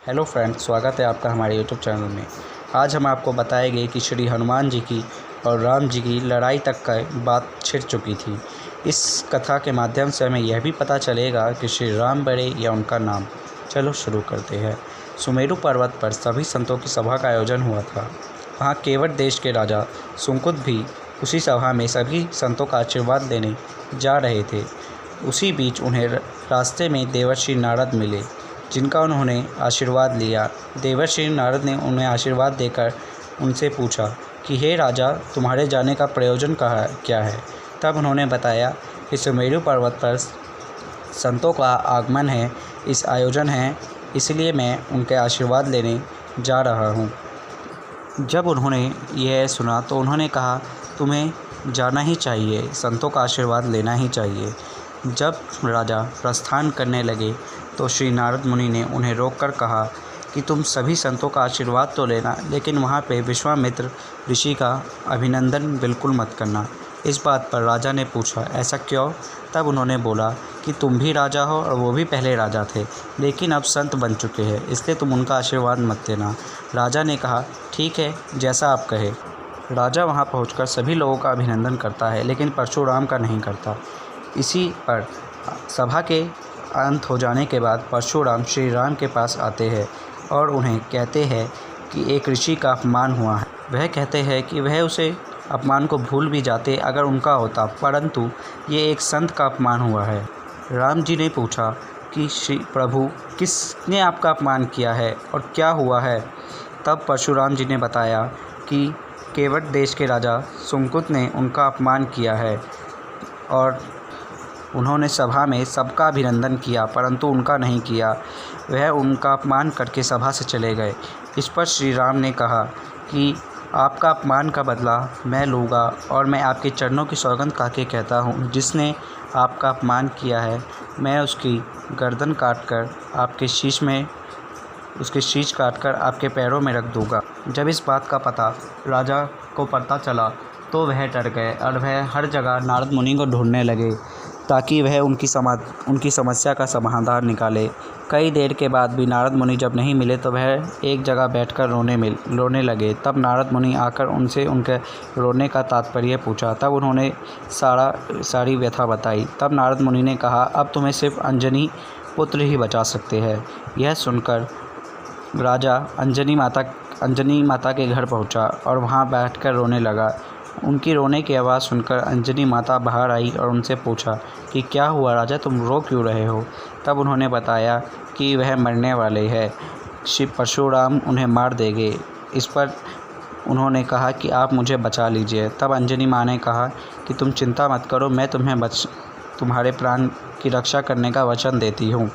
Hello friends, स्वागत है आपका हमारे यूट्यूब चैनल में। आज हम आपको बताएंगे कि श्री हनुमान जी की और राम जी की लड़ाई तक का बात छिड़ चुकी थी। इस कथा के माध्यम से हमें यह भी पता चलेगा कि श्री राम बड़े या उनका नाम। चलो शुरू करते हैं। सुमेरु पर्वत पर सभी संतों की सभा का आयोजन हुआ था। वहाँ केवट देश के राजा सुंकुत भी उसी सभा में सभी संतों का आशीर्वाद देने जा रहे थे। उसी बीच उन्हें रास्ते में देवर्षि नारद मिले, जिनका उन्होंने आशीर्वाद लिया। देवर्षि नारद ने उन्हें आशीर्वाद देकर उनसे पूछा कि हे राजा, तुम्हारे जाने का प्रयोजन क्या है। तब उन्होंने बताया कि सुमेरु पर्वत पर संतों का आगमन है, इस आयोजन है, इसलिए मैं उनके आशीर्वाद लेने जा रहा हूँ। जब उन्होंने यह सुना तो उन्होंने कहा, तुम्हें जाना ही चाहिए, संतों का आशीर्वाद लेना ही चाहिए। जब राजा प्रस्थान करने लगे तो श्री नारद मुनि ने उन्हें रोककर कहा कि तुम सभी संतों का आशीर्वाद तो लेना, लेकिन वहाँ पे विश्वामित्र ऋषि का अभिनंदन बिल्कुल मत करना। इस बात पर राजा ने पूछा, ऐसा क्यों? तब उन्होंने बोला कि तुम भी राजा हो और वो भी पहले राजा थे, लेकिन अब संत बन चुके हैं, इसलिए तुम उनका आशीर्वाद मत देना। राजा ने कहा, ठीक है, जैसा आप कहे। राजा वहाँ पहुँचकर सभी लोगों का अभिनंदन करता है, लेकिन परशुराम का नहीं करता। इसी पर सभा के अंत हो जाने के बाद परशुराम श्री राम के पास आते हैं और उन्हें कहते हैं कि एक ऋषि का अपमान हुआ है। वह कहते हैं कि वह उसे अपमान को भूल भी जाते अगर उनका होता, परंतु ये एक संत का अपमान हुआ है। राम जी ने पूछा कि श्री प्रभु, किसने आपका अपमान किया है और क्या हुआ है? तब परशुराम जी ने बताया कि केवट देश के राजा सुंकुत ने उनका अपमान किया है और उन्होंने सभा में सबका अभिनंदन किया, परंतु उनका नहीं किया। वह उनका अपमान करके सभा से चले गए। इस पर श्री राम ने कहा कि आपका अपमान का बदला मैं लूँगा और मैं आपके चरणों की सौगंध खा के कहता हूँ, जिसने आपका अपमान किया है मैं उसकी गर्दन काटकर उसके शीश काटकर आपके पैरों में रख दूँगा। जब इस बात का पता राजा को पता चला तो वह डर गए और वह हर जगह नारद मुनि को ढूंढने लगे ताकि वह उनकी समस्या का समाधान निकाले। कई देर के बाद भी नारद मुनि जब नहीं मिले तो वह एक जगह बैठकर रोने लगे। तब नारद मुनि आकर उनसे उनके रोने का तात्पर्य पूछा। तब उन्होंने सारी व्यथा बताई। तब नारद मुनि ने कहा, अब तुम्हें सिर्फ अंजनी पुत्र ही बचा सकते हैं। यह सुनकर राजा अंजनी माता के घर पहुंचा और वहां बैठकर रोने लगा। उनकी रोने की आवाज़ सुनकर अंजनी माता बाहर आई और उनसे पूछा कि क्या हुआ राजा, तुम रो क्यों रहे हो? तब उन्होंने बताया कि वह मरने वाले हैं, शिव परशुराम उन्हें मार देंगे। इस पर उन्होंने कहा कि आप मुझे बचा लीजिए। तब अंजनी माँ ने कहा कि तुम चिंता मत करो, मैं तुम्हारे प्राण की रक्षा करने का वचन देती हूँ।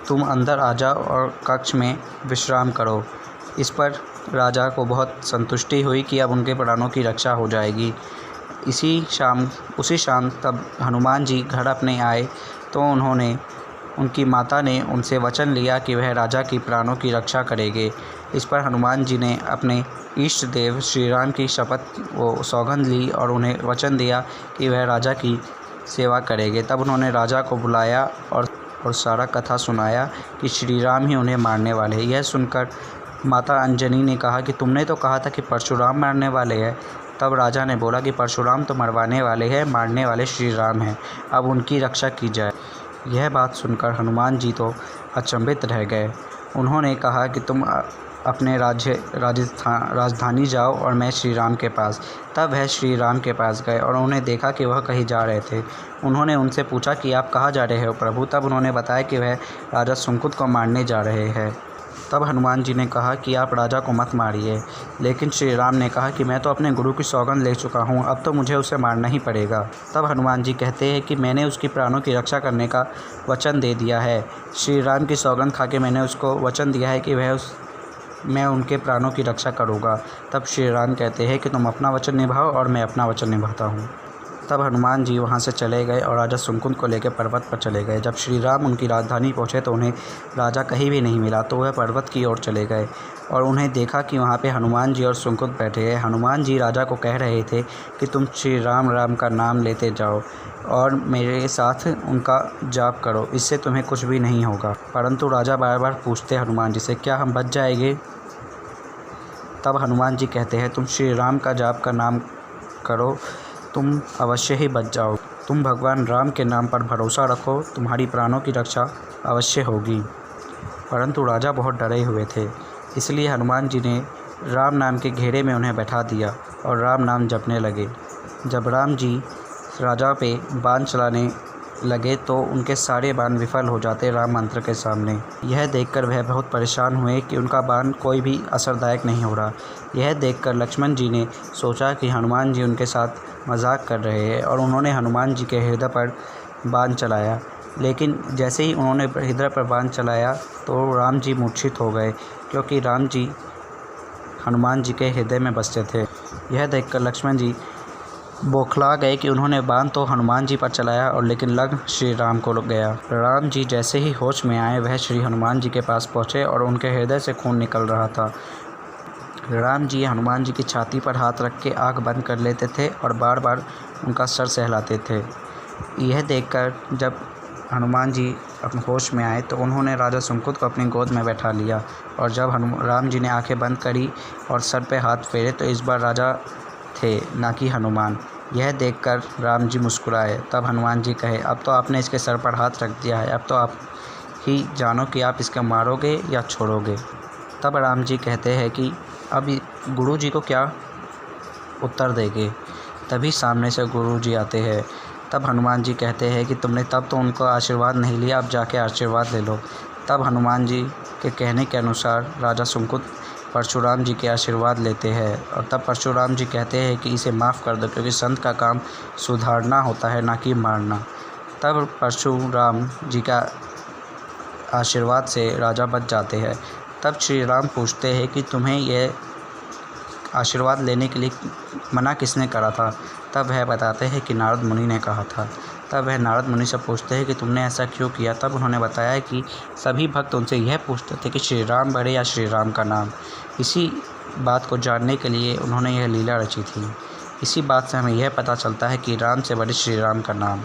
तुम अंदर आ जाओ और कक्ष में विश्राम करो। इस पर राजा को बहुत संतुष्टि हुई कि अब उनके प्राणों की रक्षा हो जाएगी। उसी शाम तब हनुमान जी घर अपने आए तो उनकी माता ने उनसे वचन लिया कि वह राजा की प्राणों की रक्षा करेंगे। इस पर हनुमान जी ने अपने इष्ट देव श्री राम की सौगंध ली और उन्हें वचन दिया कि वह राजा की सेवा करेंगे। तब उन्होंने राजा को बुलाया और सारा कथा सुनाया कि श्री राम ही उन्हें मारने वाले हैं। यह सुनकर माता अंजनी ने कहा कि तुमने तो कहा था कि परशुराम मारने वाले हैं। तब राजा ने बोला कि परशुराम तो मरवाने वाले हैं, मारने वाले श्री राम हैं, अब उनकी रक्षा की जाए। यह बात सुनकर हनुमान जी तो अचंभित रह गए। उन्होंने कहा कि तुम अपने राजधानी जाओ और मैं श्री राम के पास। तब वह श्री राम के पास गए और उन्होंने देखा कि वह कहीं जा रहे थे। उन्होंने उनसे पूछा कि आप कहाँ जा रहे हो प्रभु? तब उन्होंने बताया कि वह राजा सुंकुत को मारने जा रहे हैं। तब हनुमान जी ने कहा कि आप राजा को मत मारिए, लेकिन श्री राम ने कहा कि मैं तो अपने गुरु की सौगंध ले चुका हूँ, अब तो मुझे उसे मारना ही पड़ेगा। तब हनुमान जी कहते हैं कि मैंने उसकी प्राणों की रक्षा करने का वचन दे दिया है। श्री राम की सौगंध खा के मैंने उसको वचन दिया है कि मैं उनके प्राणों की रक्षा करूँगा। तब श्री राम कहते हैं कि तुम अपना वचन निभाओ और मैं अपना वचन निभाता हूँ। तब हनुमान जी वहाँ से चले गए और राजा सुमुंद को लेकर पर्वत पर चले गए। जब श्री राम उनकी राजधानी पहुँचे तो उन्हें राजा कहीं भी नहीं मिला, तो वह पर्वत की ओर चले गए और उन्हें देखा कि वहाँ पे हनुमान जी और सुमुंद बैठे हैं। हनुमान जी राजा को कह रहे थे कि तुम श्री राम राम का नाम लेते जाओ और मेरे साथ उनका जाप करो, इससे तुम्हें कुछ भी नहीं होगा। परंतु राजा बार बार पूछते हनुमान जी से, क्या हम बच जाएंगे? तब हनुमान जी कहते हैं, तुम श्री राम का जाप का नाम करो, तुम अवश्य ही बच जाओ। तुम भगवान राम के नाम पर भरोसा रखो, तुम्हारी प्राणों की रक्षा अवश्य होगी। परंतु राजा बहुत डरे हुए थे, इसलिए हनुमान जी ने राम नाम के घेरे में उन्हें बैठा दिया और राम नाम जपने लगे। जब राम जी राजा पे बाण चलाने लगे तो उनके सारे बाण विफल हो जाते राम मंत्र के सामने। यह देखकर वह बहुत परेशान हुए कि उनका बाण कोई भी असरदायक नहीं हो रहा। यह देखकर लक्ष्मण जी ने सोचा कि हनुमान जी उनके साथ मजाक कर रहे हैं और उन्होंने हनुमान जी के हृदय पर बाण चलाया। लेकिन जैसे ही उन्होंने हृदय पर बाण चलाया तो राम जी मूर्छित हो गए, क्योंकि राम जी हनुमान जी के हृदय में बसते थे। यह देखकर लक्ष्मण जी बौखला गए कि उन्होंने बाण तो हनुमान जी पर चलाया और लेकिन लग श्री राम को गया। राम जी जैसे ही होश में आए वह श्री हनुमान जी के पास पहुँचे और उनके हृदय से खून निकल रहा था। राम जी हनुमान जी की छाती पर हाथ रख के आँख बंद कर लेते थे और बार बार उनका सर सहलाते थे। यह देखकर जब हनुमान जी अपने होश में आए तो उन्होंने राजा सुमुंद को अपनी गोद में बैठा लिया और जब राम जी ने आंखें बंद करी और सर पे हाथ फेरे तो इस बार राजा थे, ना कि हनुमान। यह देखकर राम जी मुस्कुराए। तब हनुमान जी कहे, अब तो आपने इसके सर पर हाथ रख दिया है, अब तो आप ही जानो कि आप इसको मारोगे या छोड़ोगे। तब राम जी कहते हैं कि अब गुरु जी को क्या उत्तर देंगे। तभी सामने से गुरु जी आते हैं। तब हनुमान जी कहते हैं कि तुमने तब तो उनको आशीर्वाद नहीं लिया, अब जाके आशीर्वाद ले लो। तब हनुमान जी के कहने के अनुसार राजा सुमुंद परशुराम जी के आशीर्वाद लेते हैं और तब परशुराम जी कहते हैं कि इसे माफ़ कर दो, क्योंकि संत का काम सुधारना होता है, ना कि मारना। तब परशुराम जी का आशीर्वाद से राजा बच जाते हैं। तब श्री राम पूछते हैं कि तुम्हें यह आशीर्वाद लेने के लिए मना किसने करा था। तब वह बताते हैं कि नारद मुनि ने कहा था। तब वह नारद मुनि से पूछते हैं कि तुमने ऐसा क्यों किया। तब उन्होंने बताया कि सभी भक्त उनसे यह पूछते थे कि श्री राम बड़े या श्री राम का नाम। इसी बात को जानने के लिए उन्होंने यह लीला रची थी। इसी बात से हमें यह पता चलता है कि राम से बड़े श्री राम का नाम।